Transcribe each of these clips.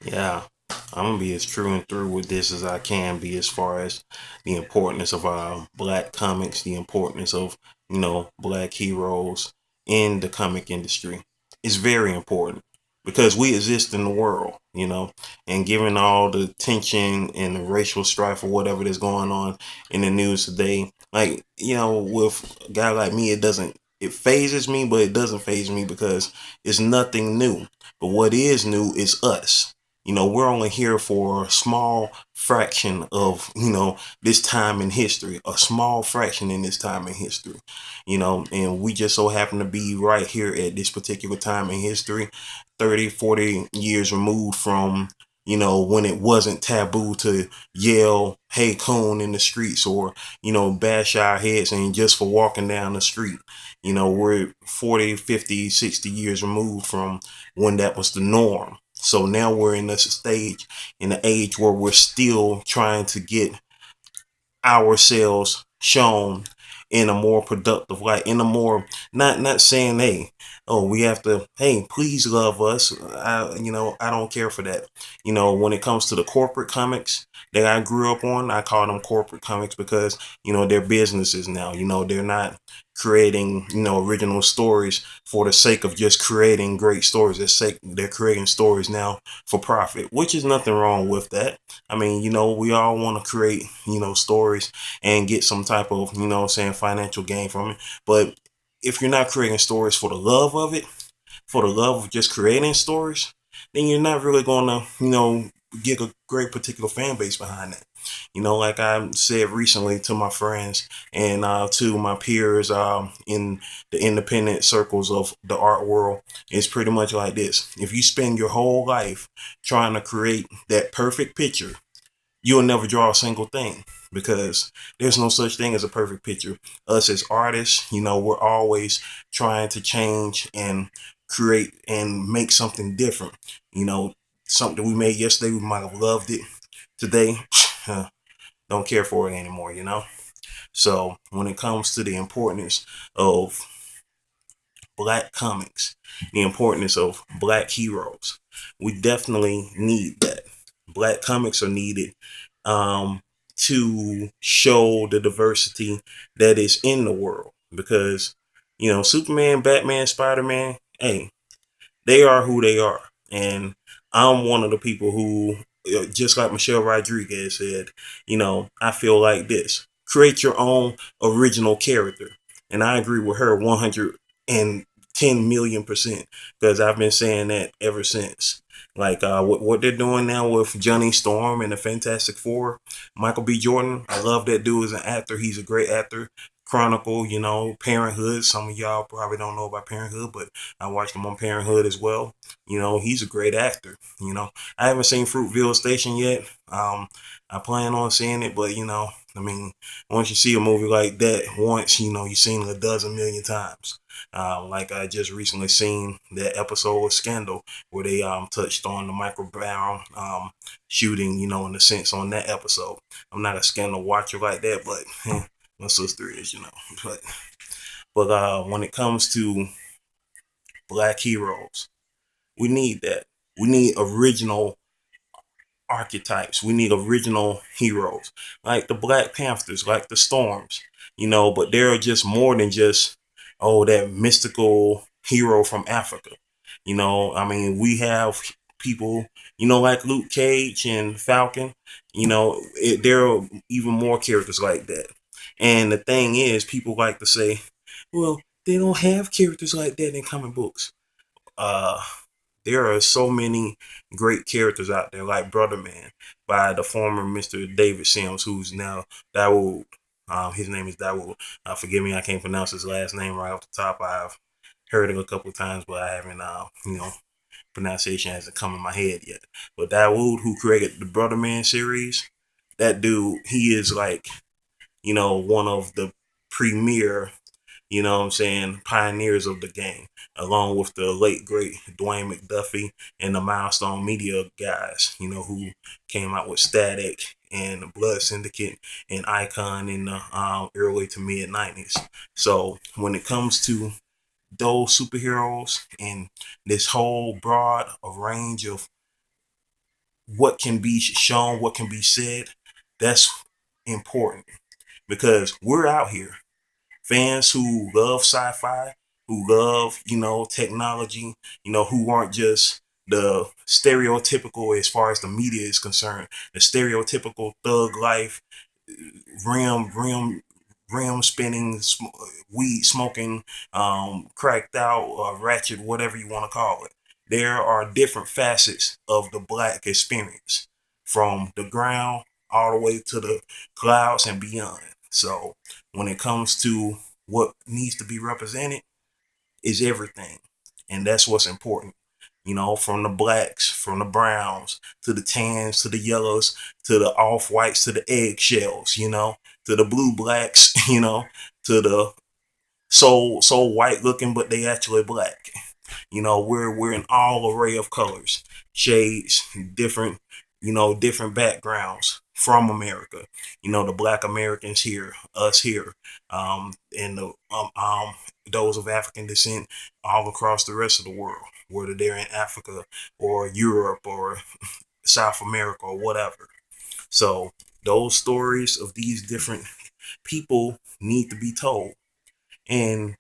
Yeah, I'm gonna be as true and through with this as I can be as far as the importance of black comics, the importance of black heroes in the comic industry. It's very important because we exist in the world, and given all the tension and the racial strife or whatever that's going on in the news today, like with a guy like me, it phases me, but it doesn't phase me because it's nothing new. But what is new is us. We're only here for a small fraction of, this time in history, a small fraction in this time in history, and we just so happen to be right here at this particular time in history, 30, 40 years removed from, when it wasn't taboo to yell, hey, coon in the streets or, bash our heads and just for walking down the street. We're 40, 50, 60 years removed from when that was the norm. So now we're in this stage, in the age where we're still trying to get ourselves shown in a more productive light, in a more not saying, hey, oh, we have to, hey, please love us. I don't care for that. When it comes to the corporate comics that I grew up on, I call them corporate comics because they're businesses now. They're not creating original stories for the sake of just creating great stories. They're creating stories now for profit, which is nothing wrong with that. I mean, we all want to create, stories and get some type of, financial gain from it. But if you're not creating stories for the love of it, for the love of just creating stories, then you're not really going to, get a great particular fan base behind that. Like I said recently to my friends and to my peers in the independent circles of the art world, it's pretty much like this. If you spend your whole life trying to create that perfect picture, you'll never draw a single thing because there's no such thing as a perfect picture. Us as artists, we're always trying to change and create and make something different. You know, Something we made yesterday, we might have loved it. Today, don't care for it anymore. So when it comes to the importance of black comics, the importance of black heroes, we definitely need that. Black comics are needed um, to show the diversity that is in the world because, Superman, Batman, Spider Man, hey, they are who they are. And I'm one of the people who, just like Michelle Rodriguez said, I feel like this. Create your own original character. And I agree with her 110 million% because I've been saying that ever since. Like what they're doing now with Johnny Storm and the Fantastic Four, Michael B. Jordan. I love that dude as an actor. He's a great actor. Chronicle, Parenthood. Some of y'all probably don't know about Parenthood, but I watched him on Parenthood as well. He's a great actor. I haven't seen Fruitville Station yet. I plan on seeing it, but I mean, once you see a movie like that once, you've seen it a dozen million times. Like I just recently seen that episode of Scandal where they touched on the Michael Brown shooting, in a sense on that episode. I'm not a Scandal watcher like that, but my sister is. But when it comes to black heroes, we need that. We need original archetypes. We need original heroes, like the Black Panthers, like the Storms. But there are just more than just that mystical hero from Africa. I mean, we have people, like Luke Cage and Falcon. There are even more characters like that. And the thing is, people like to say, well, they don't have characters like that in comic books. Uh, there are so many great characters out there, like Brother Man by the former Mr. David Sims, who's now Dawood. His name is Dawood. Forgive me, I can't pronounce his last name right off the top. I've heard it a couple of times, but I haven't, pronunciation hasn't come in my head yet. But Dawood, who created the Brother Man series, that dude, he is like, one of the premier pioneers of the game, along with the late great Dwayne McDuffie and the Milestone Media guys, who came out with Static and Blood Syndicate and Icon in the early to mid 90s. So when it comes to those superheroes and this whole broad range of what can be shown, what can be said, that's important because we're out here. Fans who love sci-fi, who love, technology, who aren't just the stereotypical as far as the media is concerned, the stereotypical thug life, rim, rim, rim spinning, weed smoking, cracked out, ratchet, whatever you want to call it. There are different facets of the black experience from the ground all the way to the clouds and beyond. So when it comes to what needs to be represented, is everything. And that's what's important. From the blacks, from the browns, to the tans, to the yellows, to the off whites, to the eggshells, to the blue blacks, to the so white looking, but they actually black. We're in all array of colors, shades, different, different backgrounds from America. The Black Americans here, us here, and the those of African descent all across the rest of the world, whether they're in Africa or Europe or South America or whatever. So those stories of these different people need to be told. And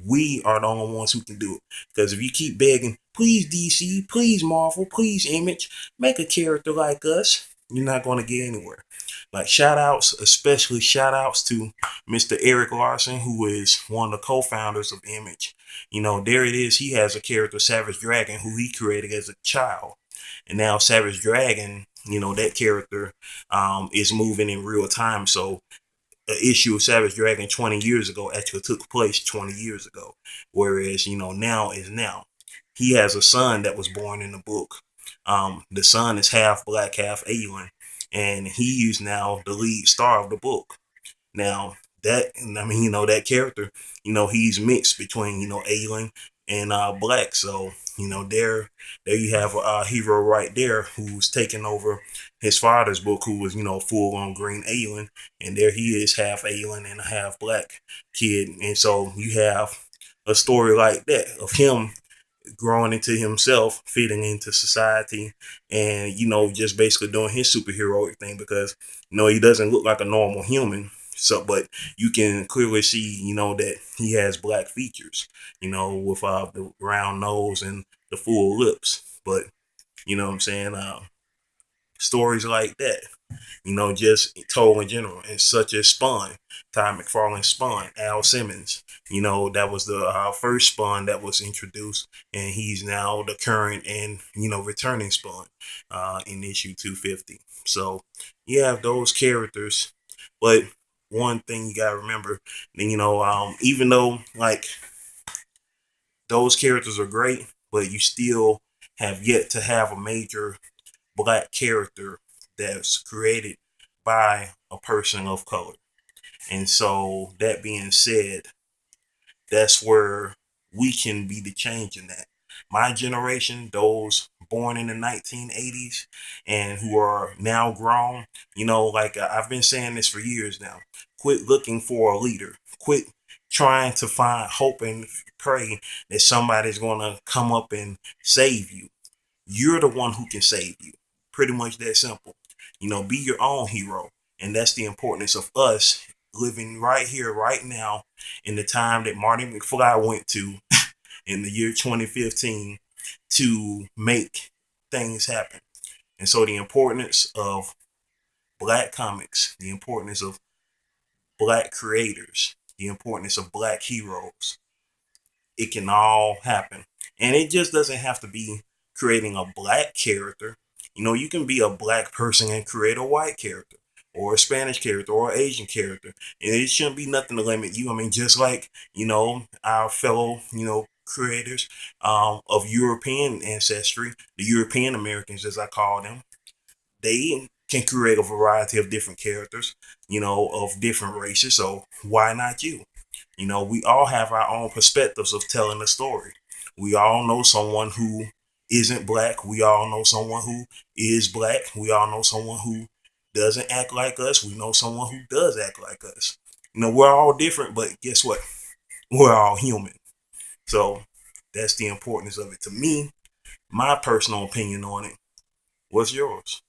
we are the only ones who can do it. Because if you keep begging, please DC, please Marvel, please Image, make a character like us, you're not going to get anywhere. Like shout outs, especially shout outs to Mr. Eric Larson, who is one of the co-founders of Image. There it is. He has a character, Savage Dragon, who he created as a child. And now Savage Dragon, that character is moving in real time. So issue of Savage Dragon 20 years ago actually took place 20 years ago. Whereas, now is now. He has a son that was born in the book. The son is half black, half alien. And he is now the lead star of the book. Now, that character, he's mixed between, alien and black. So, there you have a hero right there who's taking over his father's book, who was, full on green alien. And there he is, half alien and a half black kid. And so you have a story like that of him growing into himself, fitting into society, and just basically doing his superheroic thing because he doesn't look like a normal human. So, but you can clearly see, that he has black features, with the round nose and the full lips. But what I'm saying, stories like that, just told in general, and such as Spawn, Ty McFarlane's Spawn, Al Simmons, that was the first Spawn that was introduced, and he's now the current and, returning Spawn in issue 250. So you have those characters, but one thing you gotta remember, even though like those characters are great, but you still have yet to have a major black character that's created by a person of color. And so that being said, that's where we can be the change in that. My generation, those born in the 1980s and who are now grown, like I've been saying this for years now. Quit looking for a leader. Quit trying to find hope and pray that somebody's going to come up and save you. You're the one who can save you. Pretty much that simple. Be your own hero. And that's the importance of us living right here, right now, in the time that Marty McFly went to in the year 2015 to make things happen. And so the importance of black comics, the importance of black creators, the importance of black heroes, it can all happen. And it just doesn't have to be creating a black character. You can be a black person and create a white character or a Spanish character or an Asian character. And it shouldn't be nothing to limit you. I mean, just like, our fellow, creators of European ancestry, the European Americans, as I call them, they can create a variety of different characters, of different races. So why not you? We all have our own perspectives of telling a story. We all know someone who isn't black. We all know someone who is black. We all know someone who doesn't act like us. We know someone who does act like us. We're all different, but guess what? We're all human. So that's the importance of it. To me, my personal opinion on it, What's yours?